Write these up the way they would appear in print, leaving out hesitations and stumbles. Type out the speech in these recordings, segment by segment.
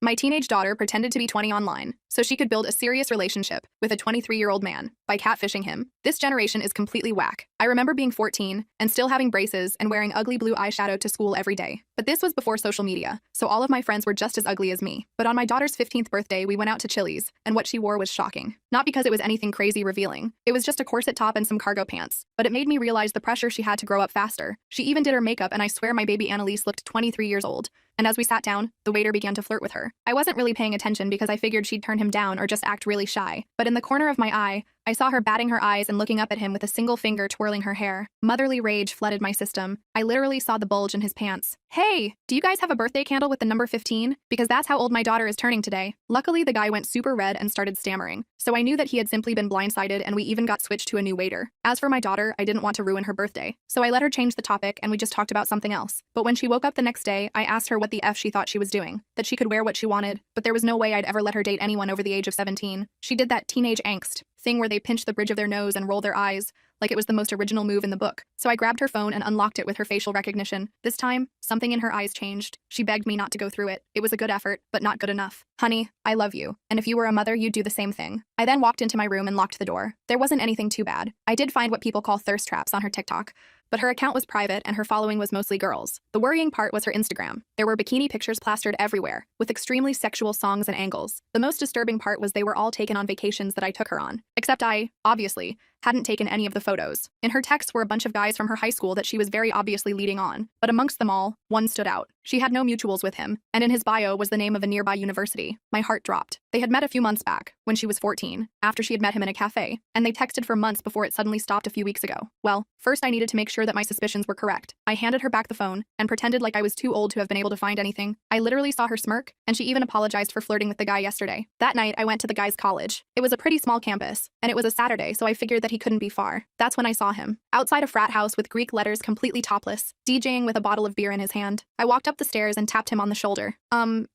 My teenage daughter pretended to be 20 online so she could build a serious relationship with a 23-year-old man by catfishing him. This generation is completely whack. I remember being 14 and still having braces and wearing ugly blue eyeshadow to school every day. But this was before social media, so all of my friends were just as ugly as me. But on my daughter's 15th birthday, we went out to Chili's, and what she wore was shocking. Not because it was anything crazy revealing. It was just a corset top and some cargo pants. But it made me realize the pressure she had to grow up faster. She even did her makeup, and I swear my baby Annalise looked 23 years old. And as we sat down, the waiter began to flirt with her. I wasn't really paying attention because I figured she'd turn him down or just act really shy. But in the corner of my eye, I saw her batting her eyes and looking up at him with a single finger twirling her hair. Motherly rage flooded my system. I literally saw the bulge in his pants. Hey, do you guys have a birthday candle with the number 15? Because that's how old my daughter is turning today. Luckily, the guy went super red and started stammering. So I knew that he had simply been blindsided, and we even got switched to a new waiter. As for my daughter, I didn't want to ruin her birthday. So I let her change the topic and we just talked about something else. But when she woke up the next day, I asked her what the F she thought she was doing. That she could wear what she wanted, but there was no way I'd ever let her date anyone over the age of 17. She did that teenage angst thing where they pinch the bridge of their nose and roll their eyes, like it was the most original move in the book. So I grabbed her phone and unlocked it with her facial recognition. This time, something in her eyes changed. She begged me not to go through it. It was a good effort, but not good enough. Honey, I love you. And if you were a mother, you'd do the same thing. I then walked into my room and locked the door. There wasn't anything too bad. I did find what people call thirst traps on her TikTok, but her account was private and her following was mostly girls. The worrying part was her Instagram. There were bikini pictures plastered everywhere, with extremely sexual songs and angles. The most disturbing part was they were all taken on vacations that I took her on. Except I, obviously, hadn't taken any of the photos. In her texts were a bunch of guys from her high school that she was very obviously leading on. But amongst them all, one stood out. She had no mutuals with him, and in his bio was the name of a nearby university. My heart dropped. They had met a few months back, when she was 14, after she had met him in a cafe, and they texted for months before it suddenly stopped a few weeks ago. Well, first I needed to make sure that my suspicions were correct. I handed her back the phone and pretended like I was too old to have been able to find anything. I literally saw her smirk, and she even apologized for flirting with the guy yesterday. That night, I went to the guy's college. It was a pretty small campus, and it was a Saturday, so I figured that he couldn't be far. That's when I saw him, outside a frat house with Greek letters, completely topless, DJing with a bottle of beer in his hand. I walked up the stairs and tapped him on the shoulder.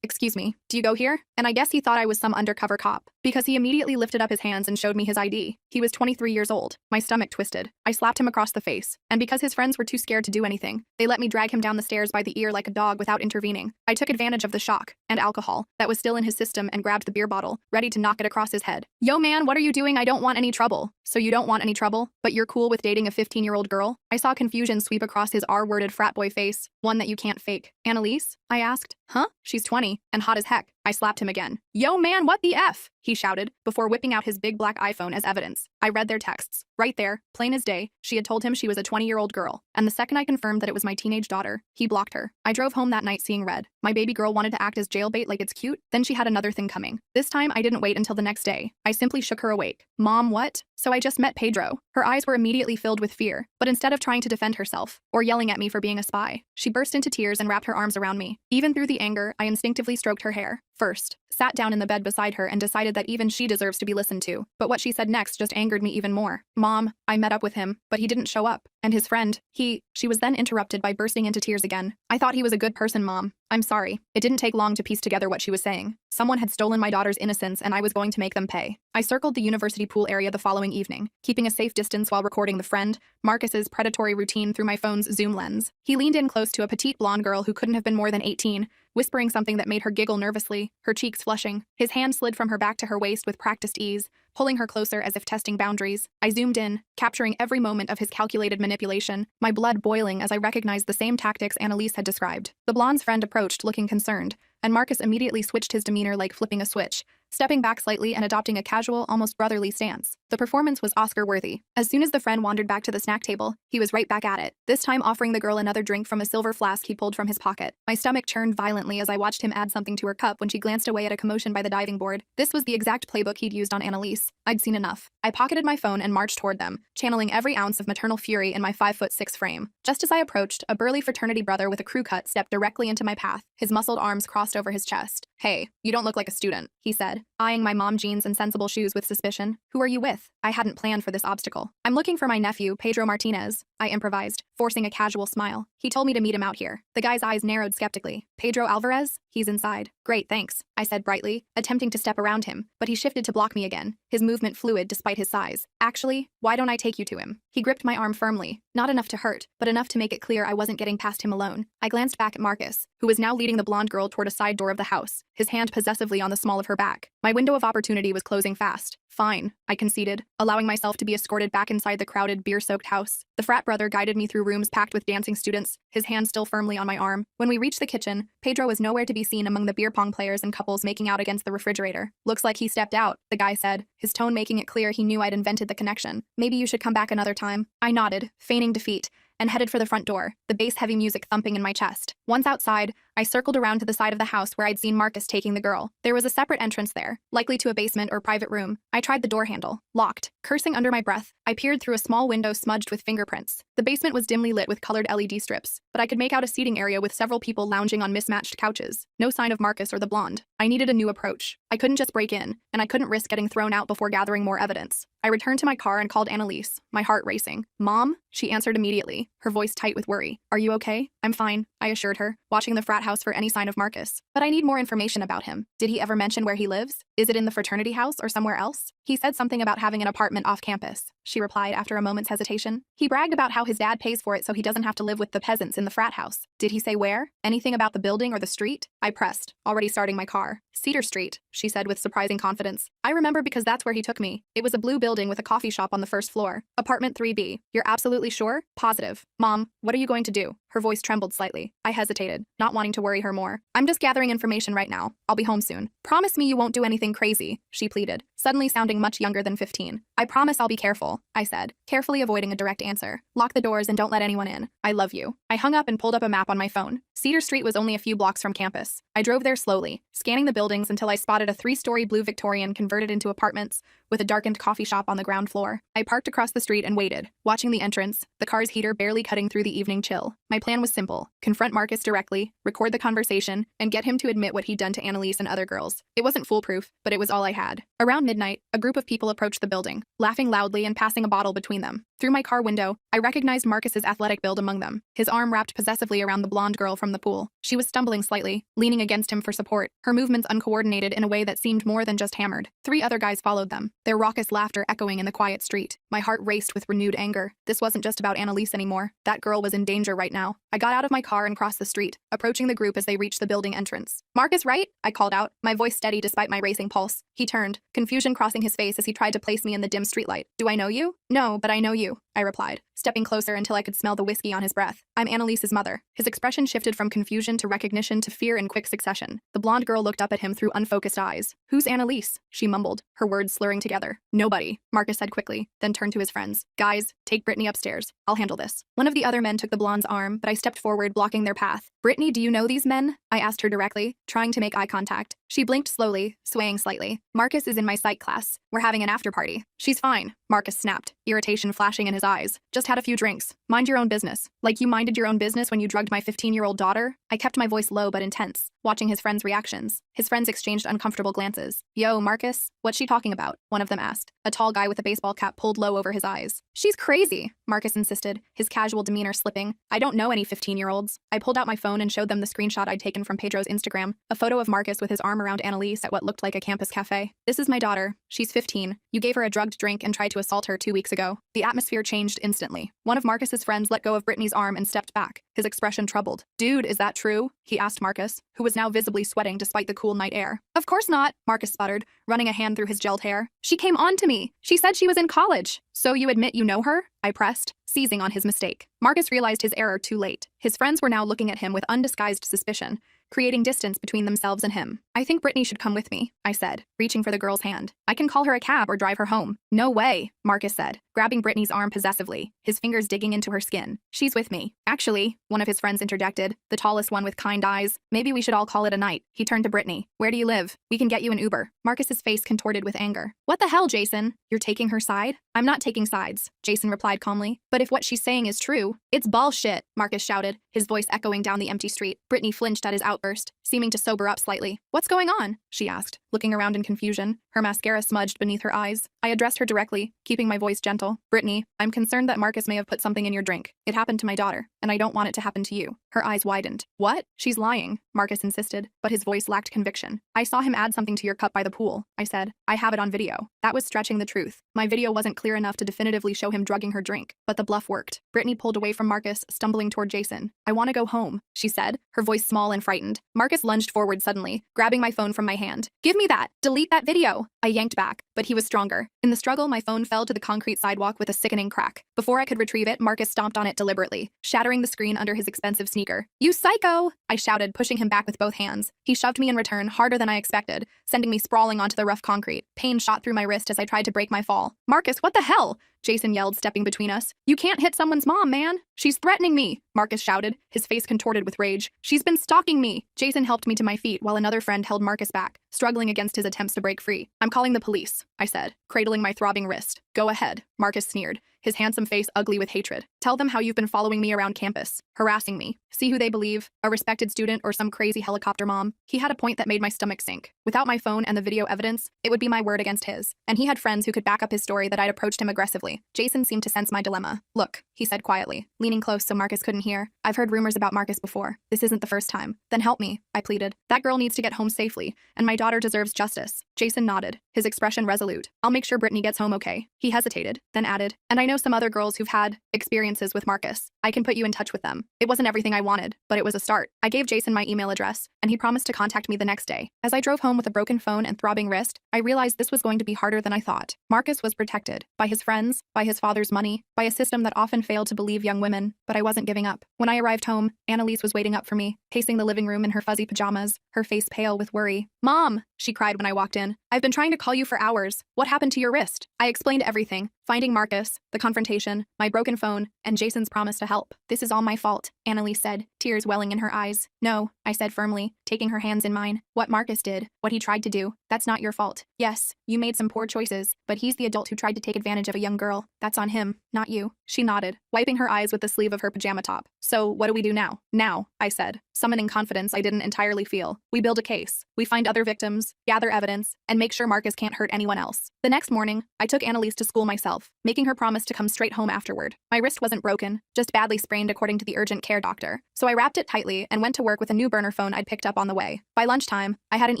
Excuse me, do you go here? And I guess he thought I was some undercover cop, because he immediately lifted up his hands and showed me his ID. He was 23 years old. My stomach twisted. I slapped him across the face, and because his friends were too scared to do anything, they let me drag him down the stairs by the ear like a dog without intervening. I took advantage of the shock and alcohol that was still in his system and grabbed the beer bottle, ready to knock it across his head. Yo man, what are you doing? I don't want any trouble. So you don't want any trouble, but you're cool with dating a 15-year-old girl? I saw confusion sweep across his R-worded frat boy face, one that you can't fake. Annalise? I asked. Huh? She's 20, and hot as heck. I slapped him again. Yo man, what the F? He shouted, before whipping out his big black iPhone as evidence. I read their texts. Right there, plain as day, she had told him she was a 20-year-old girl, and the second I confirmed that it was my teenage daughter, he blocked her. I drove home that night seeing red. My baby girl wanted to act as jailbait like it's cute, then she had another thing coming. This time, I didn't wait until the next day. I simply shook her awake. Mom, what? So I just met Pedro. Her eyes were immediately filled with fear, but instead of trying to defend herself, or yelling at me for being a spy, she burst into tears and wrapped her arms around me. Even through the anger, I instinctively stroked her hair. First, sat down in the bed beside her and decided that even she deserves to be listened to. But what she said next just angered me even more. Mom, I met up with him, but he didn't show up. And his friend, she was then interrupted by bursting into tears again. I thought he was a good person, Mom. I'm sorry. It didn't take long to piece together what she was saying. Someone had stolen my daughter's innocence and I was going to make them pay. I circled the university pool area the following evening, keeping a safe distance while recording the friend, Marcus's predatory routine through my phone's zoom lens. He leaned in close to a petite blonde girl who couldn't have been more than 18, whispering something that made her giggle nervously, her cheeks flushing. His hand slid from her back to her waist with practiced ease, pulling her closer as if testing boundaries. I zoomed in, capturing every moment of his calculated manipulation, my blood boiling as I recognized the same tactics Annalise had described. The blonde's friend approached, looking concerned, and Marcus immediately switched his demeanor like flipping a switch, stepping back slightly and adopting a casual, almost brotherly stance. The performance was Oscar-worthy. As soon as the friend wandered back to the snack table, he was right back at it, this time offering the girl another drink from a silver flask he pulled from his pocket. My stomach churned violently as I watched him add something to her cup when she glanced away at a commotion by the diving board. This was the exact playbook he'd used on Annalise. I'd seen enough. I pocketed my phone and marched toward them, channeling every ounce of maternal fury in my 5'6" frame. Just as I approached, a burly fraternity brother with a crew cut stepped directly into my path, his muscled arms crossed over his chest. Hey, you don't look like a student, he said, eyeing my mom jeans and sensible shoes with suspicion. Who are you with? I hadn't planned for this obstacle. I'm looking for my nephew, Pedro Martinez, I improvised, forcing a casual smile. He told me to meet him out here. The guy's eyes narrowed skeptically. Pedro Alvarez? He's inside. Great, thanks, I said brightly, attempting to step around him, but he shifted to block me again, his movement fluid despite his size. Actually, why don't I take you to him? He gripped my arm firmly, not enough to hurt, but enough to make it clear I wasn't getting past him alone. I glanced back at Marcus, who was now leading the blonde girl toward a side door of the house, his hand possessively on the small of her back. My window of opportunity was closing fast. Fine, I conceded, allowing myself to be escorted back inside the crowded, beer-soaked house. The frat brother guided me through rooms packed with dancing students, his hand still firmly on my arm. When we reached the kitchen, Pedro was nowhere to be seen among the beer pong players and couples making out against the refrigerator. Looks like he stepped out, the guy said, his tone making it clear he knew I'd invented the connection. Maybe you should come back another time. I nodded, feigning defeat, and headed for the front door, the bass-heavy music thumping in my chest. Once outside, I circled around to the side of the house where I'd seen Marcus taking the girl. There was a separate entrance there, likely to a basement or private room. I tried the door handle. Locked. Cursing under my breath, I peered through a small window smudged with fingerprints. The basement was dimly lit with colored LED strips, but I could make out a seating area with several people lounging on mismatched couches. No sign of Marcus or the blonde. I needed a new approach. I couldn't just break in, and I couldn't risk getting thrown out before gathering more evidence. I returned to my car and called Annalise, my heart racing. Mom? She answered immediately, her voice tight with worry. Are you okay? I'm fine, I assured her, watching the frat house for any sign of Marcus. But I need more information about him. Did he ever mention where he lives? Is it in the fraternity house or somewhere else? He said something about having an apartment off campus, she replied after a moment's hesitation. He bragged about how his dad pays for it so he doesn't have to live with the peasants in the frat house. Did he say where? Anything about the building or the street? I pressed, already starting my car. Cedar Street, she said with surprising confidence. I remember because that's where he took me. It was a blue building with a coffee shop on the first floor. Apartment 3B. You're absolutely sure? Positive. Mom, what are you going to do? Her voice trembled slightly. I hesitated, not wanting to worry her more. I'm just gathering information right now. I'll be home soon. Promise me you won't do anything crazy, she pleaded, suddenly sounding much younger than 15. I promise I'll be careful, I said, carefully avoiding a direct answer. Lock the doors and don't let anyone in. I love you. I hung up and pulled up a map on my phone. Cedar Street was only a few blocks from campus. I drove there slowly, scanning the buildings until I spotted a 3-story blue Victorian converted into apartments with a darkened coffee shop on the ground floor. I parked across the street and waited, watching the entrance, the car's heater barely cutting through the evening chill. My plan was simple. Confront Marcus directly, record the conversation, and get him to admit what he'd done to Annalise and other girls. It wasn't foolproof, but it was all I had. Around midnight, a group of people approached the building, laughing loudly and passing a bottle between them. Through my car window, I recognized Marcus's athletic build among them, his arm wrapped possessively around the blonde girl from the pool. She was stumbling slightly, leaning against him for support, her movements uncoordinated in a way that seemed more than just hammered. 3 other guys followed them, their raucous laughter echoing in the quiet street. My heart raced with renewed anger. This wasn't just about Annalise anymore. That girl was in danger right now. I got out of my car and crossed the street, approaching the group as they reached the building entrance. Marcus, right? I called out, my voice steady despite my racing pulse. He turned, confusion crossing his face as he tried to place me in the dim streetlight. Do I know you? No, but I know you, I replied, stepping closer until I could smell the whiskey on his breath. I'm Annalise's mother. His expression shifted from confusion to recognition to fear in quick succession. The blonde girl looked up at him through unfocused eyes. Who's Annalise? She mumbled, her words slurring together. Nobody, Marcus said quickly, then turned to his friends. Guys, take Brittany upstairs. I'll handle this. One of the other men took the blonde's arm, but I stepped forward, blocking their path. Brittany, do you know these men? I asked her directly, trying to make eye contact. She blinked slowly, swaying slightly. Marcus is in my psych class. We're having an after party. She's fine, Marcus snapped, irritation flashing in his eyes. Just had a few drinks. Mind your own business. Like you minded your own business when you drugged my 15-year-old daughter? I kept my voice low but intense, watching his friends' reactions. His friends exchanged uncomfortable glances. Yo, Marcus, what's she talking about? One of them asked. A tall guy with a baseball cap pulled low over his eyes. She's crazy, Marcus insisted, his casual demeanor slipping. I don't know any 15-year-olds. I pulled out my phone and showed them the screenshot I'd taken from Pedro's Instagram, a photo of Marcus with his arm around Annalise at what looked like a campus cafe. This is my daughter. She's 15. You gave her a drugged drink and tried to assault her 2 weeks ago. The atmosphere changed instantly. One of Marcus's friends let go of Brittany's arm and stepped back, his expression troubled. Dude, is that true? He asked Marcus, who was now visibly sweating despite the cool night air. Of course not, Marcus sputtered, running a hand through his gelled hair. She came on to me. She said she was in college. So you admit you know her? I pressed, seizing on his mistake. Marcus realized his error too late. His friends were now looking at him with undisguised suspicion, creating distance between themselves and him. I think Brittany should come with me, I said, reaching for the girl's hand. I can call her a cab or drive her home. No way, Marcus said, grabbing Brittany's arm possessively, his fingers digging into her skin. She's with me. Actually, one of his friends interjected, the tallest one with kind eyes. Maybe we should all call it a night. He turned to Brittany. Where do you live? We can get you an Uber. Marcus's face contorted with anger. What the hell, Jason? You're taking her side? I'm not taking sides, Jason replied calmly. But if what she's saying is true, it's bullshit, Marcus shouted, his voice echoing down the empty street. Brittany flinched at his outburst, seeming to sober up slightly. What's going on? She asked, looking around in confusion, her mascara smudged beneath her eyes. I addressed her directly, keeping my voice gentle. Brittany, I'm concerned that Marcus may have put something in your drink. It happened to my daughter, and I don't want it to happen to you. Her eyes widened. What? She's lying, Marcus insisted, but his voice lacked conviction. I saw him add something to your cup by the pool, I said. I have it on video. That was stretching the truth. My video wasn't clear enough to definitively show him drugging her drink, but the bluff worked. Brittany pulled away from Marcus, stumbling toward Jason. I want to go home, she said, her voice small and frightened. Marcus lunged forward suddenly, grabbing my phone from my hand. Give me that! Delete that video! I yanked back, but he was stronger. In the struggle, my phone fell to the concrete sidewalk with a sickening crack. Before I could retrieve it, Marcus stomped on it deliberately, shattering the screen under his expensive sneaker. You psycho! I shouted, pushing him back with both hands. He shoved me in return, harder than I expected, sending me sprawling onto the rough concrete. Pain shot through my wrist as I tried to break my fall. Marcus, what the hell? Jason yelled, stepping between us. You can't hit someone's mom, man! She's threatening me! Marcus shouted, his face contorted with rage. She's been stalking me! Jason helped me to my feet while another friend held Marcus back, struggling against his attempts to break free. I'm calling the police, I said, cradling my throbbing wrist. Go ahead, Marcus sneered, his handsome face ugly with hatred. Tell them how you've been following me around campus, harassing me. See who they believe, a respected student or some crazy helicopter mom. He had a point that made my stomach sink. Without my phone and the video evidence, it would be my word against his. And he had friends who could back up his story that I'd approached him aggressively. Jason seemed to sense my dilemma. Look, he said quietly, leaning close so Marcus couldn't hear. I've heard rumors about Marcus before. This isn't the first time. Then help me, I pleaded. That girl needs to get home safely, and my daughter deserves justice. Jason nodded, his expression resolute. I'll make sure Brittany gets home okay. He hesitated, then added, and I know some other girls who've had experiences with Marcus. I can put you in touch with them. It wasn't everything I wanted, but it was a start. I gave Jason my email address, and he promised to contact me the next day. As I drove home with a broken phone and throbbing wrist, I realized this was going to be harder than I thought. Marcus was protected by his friends, by his father's money, by a system that often failed to believe young women, but I wasn't giving up. When I arrived home, Annalise was waiting up for me, pacing the living room in her fuzzy pajamas, her face pale with worry. Mom, she cried when I walked in. I've been trying to call you for hours. What happened to your wrist? I explained everything. Finding Marcus, the confrontation, my broken phone, and Jason's promise to help. This is all my fault, Annalise said, tears welling in her eyes. No, I said firmly, taking her hands in mine. What Marcus did, what he tried to do, that's not your fault. Yes, you made some poor choices, but he's the adult who tried to take advantage of a young girl. That's on him, not you. She nodded, wiping her eyes with the sleeve of her pajama top. So, what do we do now? Now, I said, summoning confidence I didn't entirely feel. We build a case. We find other victims, gather evidence, and make sure Marcus can't hurt anyone else. The next morning, I took Annalise to school myself, making her promise to come straight home afterward. My wrist wasn't broken, just badly sprained according to the urgent care doctor. So I wrapped it tightly and went to work with a new burner phone I'd picked up on the way. By lunchtime, I had an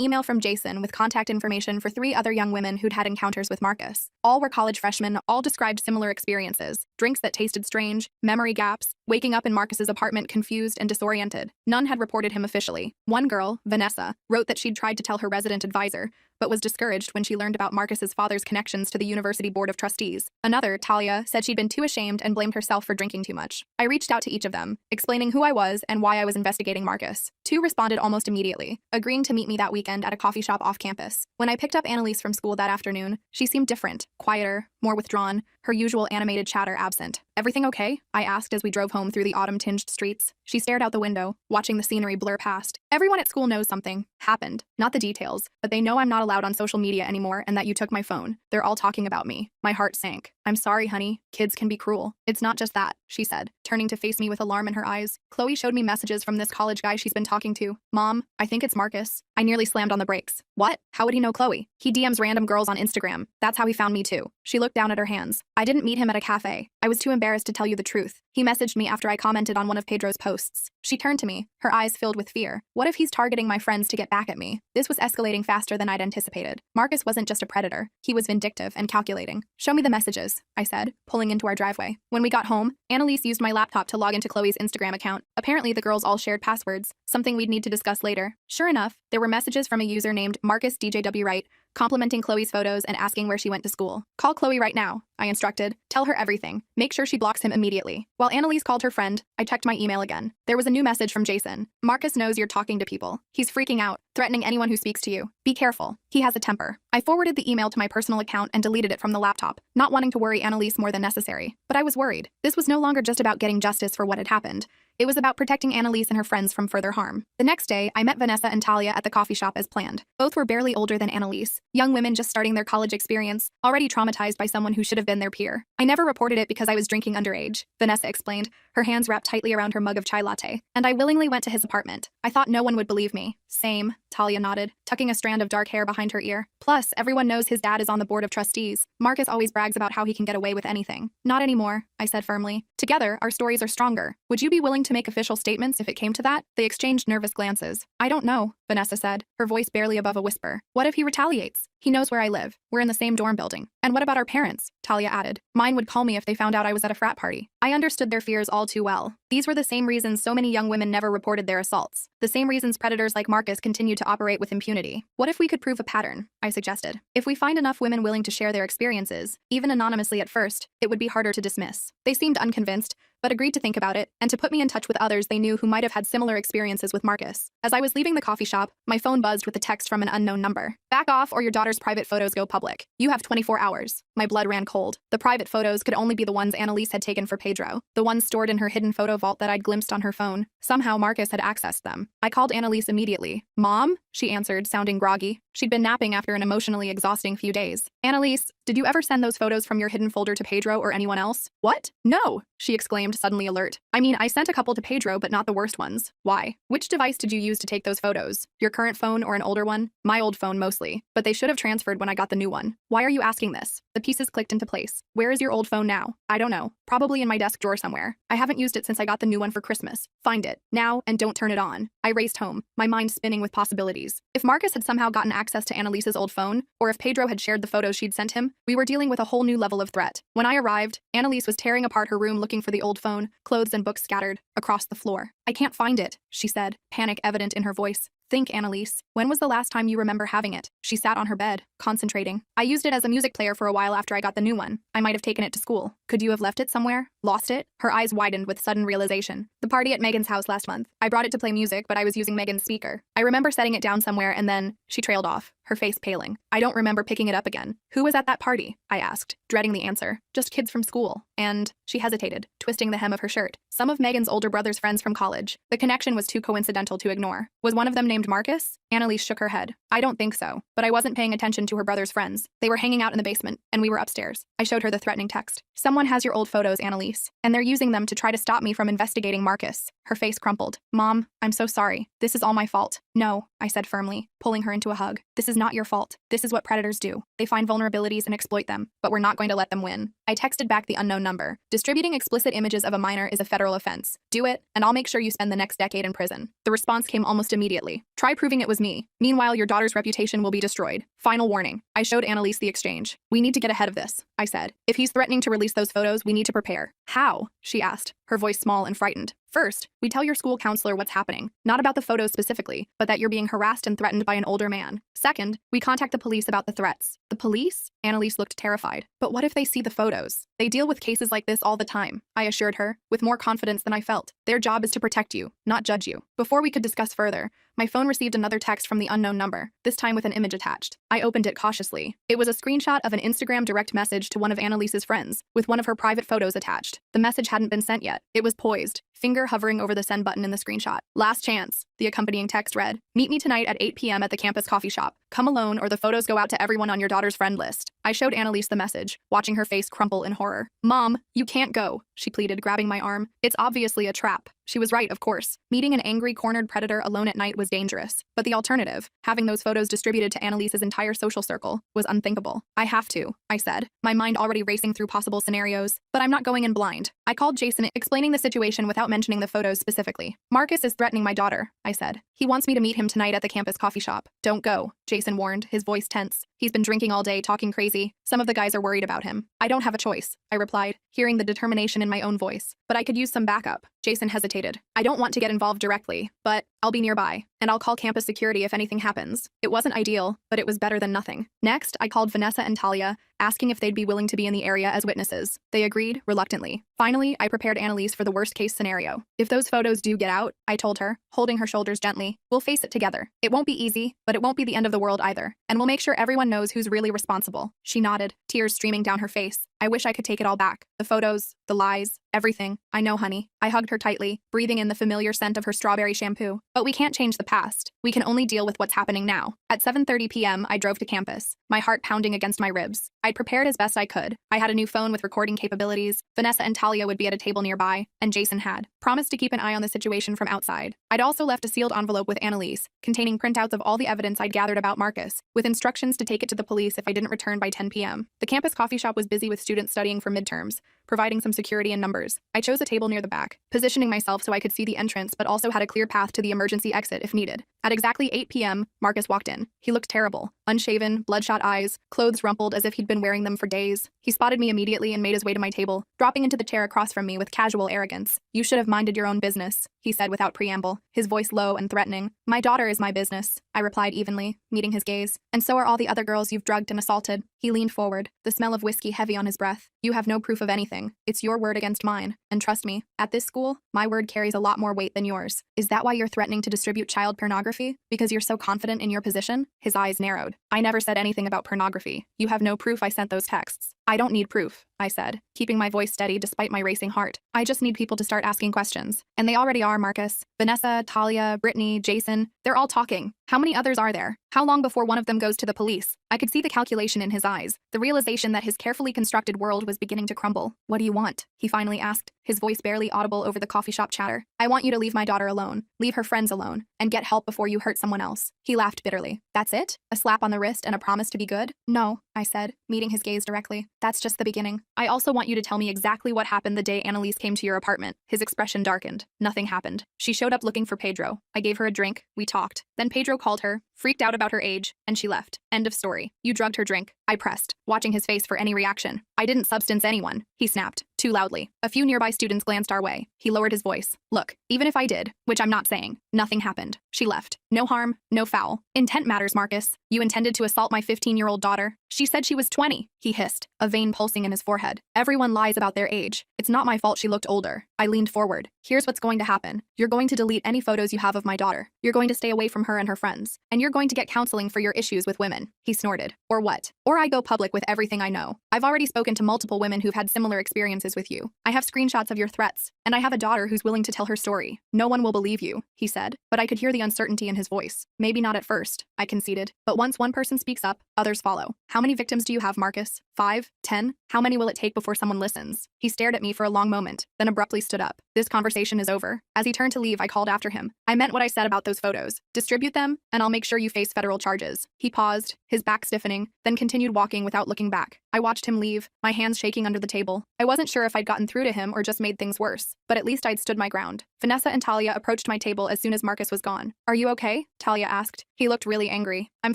email from Jason with contact information for 3 other young women who'd had encounters with Marcus. All were college freshmen, all described similar experiences. Drinks that tasted strange, memory gaps, waking up in Marcus's apartment confused and disoriented. None had reported him officially. One girl, Vanessa, wrote that she'd tried to tell her resident advisor, but was discouraged when she learned about Marcus's father's connections to the University Board of Trustees. Another, Talia, said she'd been too ashamed and blamed herself for drinking too much. I reached out to each of them, explaining who I was and why I was investigating Marcus. 2 responded almost immediately, agreeing to meet me that weekend at a coffee shop off campus. When I picked up Annalise from school that afternoon, she seemed different, quieter, more withdrawn, her usual animated chatter absent. Everything okay? I asked as we drove home through the autumn-tinged streets. She stared out the window, watching the scenery blur past. Everyone at school knows something happened. Not the details, but they know I'm not allowed on social media anymore and that you took my phone. They're all talking about me. My heart sank. I'm sorry, honey. Kids can be cruel. It's not just that, she said, turning to face me with alarm in her eyes. Chloe showed me messages from this college guy she's been talking to. Mom, I think it's Marcus. I nearly slammed on the brakes. What? How would he know Chloe? He DMs random girls on Instagram. That's how he found me too. She looked down at her hands. I didn't meet him at a cafe. I was too embarrassed to tell you the truth. He messaged me after I commented on one of Pedro's posts. She turned to me, her eyes filled with fear. What if he's targeting my friends to get back at me? This was escalating faster than I'd anticipated. Marcus wasn't just a predator. He was vindictive and calculating. Show me the messages, I said, pulling into our driveway. When we got home, Annalise used my laptop to log into Chloe's Instagram account. Apparently, the girls all shared passwords, something we'd need to discuss later. Sure enough, there were messages from a user named Marcus DJW Wright, complimenting Chloe's photos and asking where she went to school. Call Chloe right now, I instructed. Tell her everything. Make sure she blocks him immediately. While Annalise called her friend, I checked my email again. There was a new message from Jason. Marcus knows you're talking to people. He's freaking out. threatening anyone who speaks to you. Be careful. He has a temper. I forwarded the email to my personal account and deleted it from the laptop, not wanting to worry Annalise more than necessary. But I was worried. This was no longer just about getting justice for what had happened. It was about protecting Annalise and her friends from further harm. The next day, I met Vanessa and Talia at the coffee shop as planned. Both were barely older than Annalise, young women just starting their college experience, already traumatized by someone who should have been their peer. I never reported it because I was drinking underage, Vanessa explained, her hands wrapped tightly around her mug of chai latte. And I willingly went to his apartment. I thought no one would believe me. Same, Talia nodded, tucking a strand of dark hair behind her ear. Plus, everyone knows his dad is on the board of trustees. Marcus always brags about how he can get away with anything. Not anymore, I said firmly. Together, our stories are stronger. Would you be willing to make official statements if it came to that? They exchanged nervous glances. I don't know, Vanessa said, her voice barely above a whisper. What if he retaliates? He knows where I live. We're in the same dorm building. And what about our parents? Talia added. Mine would call me if they found out I was at a frat party. I understood their fears all too well. These were the same reasons so many young women never reported their assaults. The same reasons predators like Marcus continue to operate with impunity. What if we could prove a pattern? I suggested. If we find enough women willing to share their experiences, even anonymously at first, it would be harder to dismiss. They seemed unconvinced, but agreed to think about it and to put me in touch with others they knew who might have had similar experiences with Marcus. As I was leaving the coffee shop, my phone buzzed with a text from an unknown number. Back off or your daughter's private photos go public. You have 24 hours. My blood ran cold. The private photos could only be the ones Annalise had taken for Pedro, the ones stored in her hidden photo vault that I'd glimpsed on her phone. Somehow Marcus had accessed them. I called Annalise immediately. Mom? She answered, sounding groggy. She'd been napping after an emotionally exhausting few days. Annalise, did you ever send those photos from your hidden folder to Pedro or anyone else? What? No, she exclaimed, suddenly alert. I mean, I sent a couple to Pedro, but not the worst ones. Why? Which device did you use to take those photos? Your current phone or an older one? My old phone mostly, but they should have transferred when I got the new one. Why are you asking this? The pieces clicked into place. Where is your old phone now? I don't know. Probably in my desk drawer somewhere. I haven't used it since I got the new one for Christmas. Find it, now, and don't turn it on. I raced home, my mind spinning with possibilities. If Marcus had somehow gotten access to Annalise's old phone, or if Pedro had shared the photos she'd sent him, we were dealing with a whole new level of threat. When I arrived, Annalise was tearing apart her room looking for the old phone, clothes and books scattered across the floor. I can't find it, she said, panic evident in her voice. Think, Annalise. When was the last time you remember having it? She sat on her bed, concentrating. I used it as a music player for a while after I got the new one. I might have taken it to school. Could you have left it somewhere? Lost it? Her eyes widened with sudden realization. The party at Megan's house last month. I brought it to play music, but I was using Megan's speaker. I remember setting it down somewhere and then she trailed off, her face paling. I don't remember picking it up again. Who was at that party? I asked, dreading the answer. Just kids from school. And she hesitated, twisting the hem of her shirt. Some of Megan's older brother's friends from college. The connection was too coincidental to ignore. Was one of them named Marcus? Annalise shook her head. I don't think so, but I wasn't paying attention to her brother's friends. They were hanging out in the basement, and we were upstairs. I showed her the threatening text. Someone has your old photos, Annalise, and they're using them to try to stop me from investigating Marcus. Her face crumpled. Mom, I'm so sorry. This is all my fault. No, I said firmly, pulling her into a hug. This is not your fault. This is what predators do. They find vulnerabilities and exploit them, but we're not going to let them win. I texted back the unknown number. Distributing explicit images of a minor is a federal offense. Do it, and I'll make sure you spend the next decade in prison. The response came almost immediately. Try proving it was me. Meanwhile, your daughter's reputation will be destroyed. Final warning. I showed Annalise the exchange. We need to get ahead of this, I said. If he's threatening to release those photos, we need to prepare. How? She asked, her voice small and frightened. First, we tell your school counselor what's happening, not about the photos specifically, but that you're being harassed and threatened by an older man. Second, we contact the police about the threats. The police? Annalise looked terrified. But what if they see the photos? They deal with cases like this all the time, I assured her, with more confidence than I felt. Their job is to protect you, not judge you. Before we could discuss further, my phone received another text from the unknown number, this time with an image attached. I opened it cautiously. It was a screenshot of an Instagram direct message to one of Annalise's friends, with one of her private photos attached. The message hadn't been sent yet. It was poised, finger hovering over the send button in the screenshot. Last chance, the accompanying text read. Meet me tonight at 8 p.m. at the campus coffee shop. Come alone or the photos go out to everyone on your daughter's friend list. I showed Annalise the message, watching her face crumple in horror. Mom, you can't go, she pleaded, grabbing my arm. It's obviously a trap. She was right, of course. Meeting an angry, cornered predator alone at night was dangerous. But the alternative, having those photos distributed to Annalise's entire social circle, was unthinkable. I have to, I said, my mind already racing through possible scenarios. But I'm not going in blind. I called Jason, explaining the situation without mentioning the photos specifically. Marcus is threatening my daughter, I said. He wants me to meet him tonight at the campus coffee shop. Don't go. Jason warned, his voice tense. He's been drinking all day, talking crazy. Some of the guys are worried about him. I don't have a choice, I replied, hearing the determination in my own voice. But I could use some backup. Jason hesitated. I don't want to get involved directly, but I'll be nearby, and I'll call campus security if anything happens. It wasn't ideal, but it was better than nothing. Next, I called Vanessa and Talia, asking if they'd be willing to be in the area as witnesses. They agreed, reluctantly. Finally, I prepared Annalise for the worst-case scenario. If those photos do get out, I told her, holding her shoulders gently, we'll face it together. It won't be easy, but it won't be the end of the world either, and we'll make sure everyone knows who's really responsible. She nodded, tears streaming down her face. I wish I could take it all back. The photos, the lies, everything. I know, honey. I hugged her tightly, breathing in the familiar scent of her strawberry shampoo. But we can't change the past. We can only deal with what's happening now. At 7:30 p.m., I drove to campus, my heart pounding against my ribs. I'd prepared as best I could. I had a new phone with recording capabilities. Vanessa and Talia would be at a table nearby, and Jason had promised to keep an eye on the situation from outside. I'd also left a sealed envelope with Annalise, containing printouts of all the evidence I'd gathered about Marcus, with instructions to take it to the police if I didn't return by 10 p.m. The campus coffee shop was busy with students studying for midterms, providing some security and numbers. I chose a table near the back, positioning myself so I could see the entrance but also had a clear path to the emergency exit if needed. At exactly 8 p.m., Marcus walked in. He looked terrible. Unshaven, bloodshot eyes, clothes rumpled as if he'd been wearing them for days. He spotted me immediately and made his way to my table, dropping into the chair across from me with casual arrogance. You should have minded your own business, he said without preamble, his voice low and threatening. My daughter is my business, I replied evenly, meeting his gaze. And so are all the other girls you've drugged and assaulted. He leaned forward, the smell of whiskey heavy on his breath. You have no proof of anything. It's your word against mine. And trust me, at this school, my word carries a lot more weight than yours. Is that why you're threatening to distribute child pornography? Because you're so confident in your position? His eyes narrowed. I never said anything about pornography. You have no proof I sent those texts. I don't need proof, I said, keeping my voice steady despite my racing heart. I just need people to start asking questions. And they already are, Marcus. Vanessa, Talia, Brittany, Jason, they're all talking. How many others are there? How long before one of them goes to the police? I could see the calculation in his eyes, the realization that his carefully constructed world was beginning to crumble. What do you want? He finally asked, his voice barely audible over the coffee shop chatter. I want you to leave my daughter alone, leave her friends alone, and get help before you hurt someone else. He laughed bitterly. That's it? A slap on the wrist and a promise to be good? No, I said, meeting his gaze directly. That's just the beginning. I also want you to tell me exactly what happened the day Annalise came to your apartment. His expression darkened. Nothing happened. She showed up looking for Pedro. I gave her a drink. We talked. Then Pedro called her, freaked out about her age, and she left. End of story. You drugged her drink. I pressed, watching his face for any reaction. I didn't substance anyone, he snapped, too loudly. A few nearby students glanced our way. He lowered his voice. Look, even if I did, which I'm not saying, nothing happened. She left. No harm, no foul. Intent matters, Marcus. You intended to assault my 15-year-old daughter. She said she was 20, he hissed, a vein pulsing in his forehead. Everyone lies about their age. It's not my fault she looked older. I leaned forward. Here's what's going to happen. You're going to delete any photos you have of my daughter. You're going to stay away from her and her friends. And you're going to get counseling for your issues with women. He snorted. Or what? Or I go public with everything I know. I've already spoken to multiple women who've had similar experiences with you. I have screenshots of your threats. And I have a daughter who's willing to tell her story. No one will believe you, he said. But I could hear the uncertainty in his voice. Maybe not at first, I conceded. But once one person speaks up, others follow. How many victims do you have, Marcus? 5? 10? How many will it take before someone listens? He stared at me for a long moment, then abruptly stood up. This conversation is over. As he turned to leave, I called after him. I meant what I said about those photos. Distribute them, and I'll make sure you face federal charges. He paused, his back stiffening, then continued walking without looking back. I watched him leave, my hands shaking under the table. I wasn't sure if I'd gotten through to him or just made things worse, but at least I'd stood my ground. Vanessa and Talia approached my table as soon as Marcus was gone. Are you okay? Talia asked. He looked really angry. I'm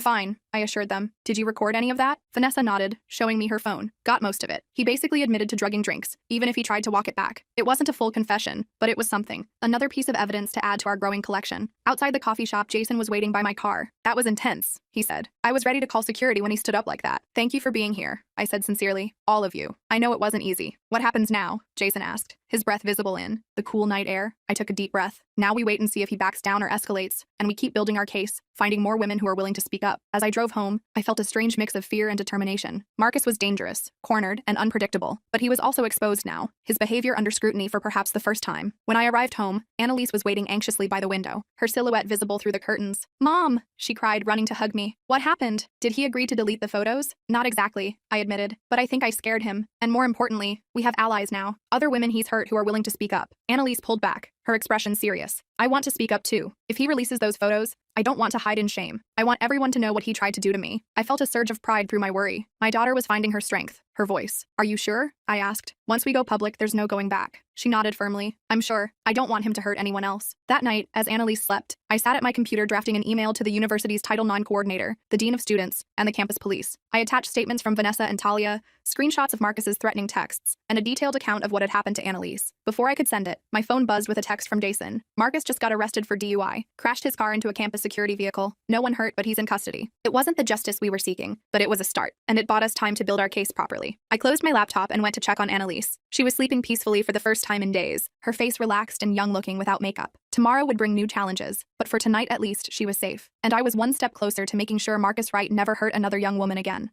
fine, I assured them. Did you record any of that? Vanessa nodded, showing me her phone. Got most of it. He basically admitted to drugging drinks, even if he tried to walk it back. It wasn't a full confession, but it was something. Another piece of evidence to add to our growing collection. Outside the coffee shop, Jason was waiting by my car. That was intense, he said. I was ready to call security when he stood up like that. Thank you for being here, I said sincerely. All of you. I know it wasn't easy. What happens now? Jason asked, his breath visible in the cool night air. I took a deep breath. Now we wait and see if he backs down or escalates, and we keep building our case, finding more women who are willing to speak up. As I drove home, I felt a strange mix of fear and determination. Marcus was dangerous, cornered, and unpredictable, but he was also exposed now, his behavior under scrutiny for perhaps the first time. When I arrived home, Annalise was waiting anxiously by the window, her silhouette visible through the curtains. Mom, she cried, running to hug me. What happened? Did he agree to delete the photos? Not exactly, I admitted, but I think I scared him. And more importantly, we have allies now, other women he's hurt who are willing to speak up. Annalise pulled back, her expression serious. I want to speak up too. If he releases those photos, I don't want to hide in shame. I want everyone to know what he tried to do to me. I felt a surge of pride through my worry. My daughter was finding her strength, her voice. Are you sure? I asked. Once we go public, there's no going back. She nodded firmly. I'm sure. I don't want him to hurt anyone else. That night, as Annalise slept, I sat at my computer drafting an email to the university's Title IX coordinator, the dean of students, and the campus police. I attached statements from Vanessa and Talia, screenshots of Marcus's threatening texts, and a detailed account of what had happened to Annalise. Before I could send it, my phone buzzed with a text from Jason. Marcus just got arrested for DUI, crashed his car into a campus security vehicle. No one hurt, but he's in custody. It wasn't the justice we were seeking, but it was a start, and it bought us time to build our case properly. I closed my laptop and went to check on Annalise. She was sleeping peacefully for the first time in days, her face relaxed and young-looking without makeup. Tomorrow would bring new challenges, but for tonight at least, she was safe. And I was one step closer to making sure Marcus Wright never hurt another young woman again.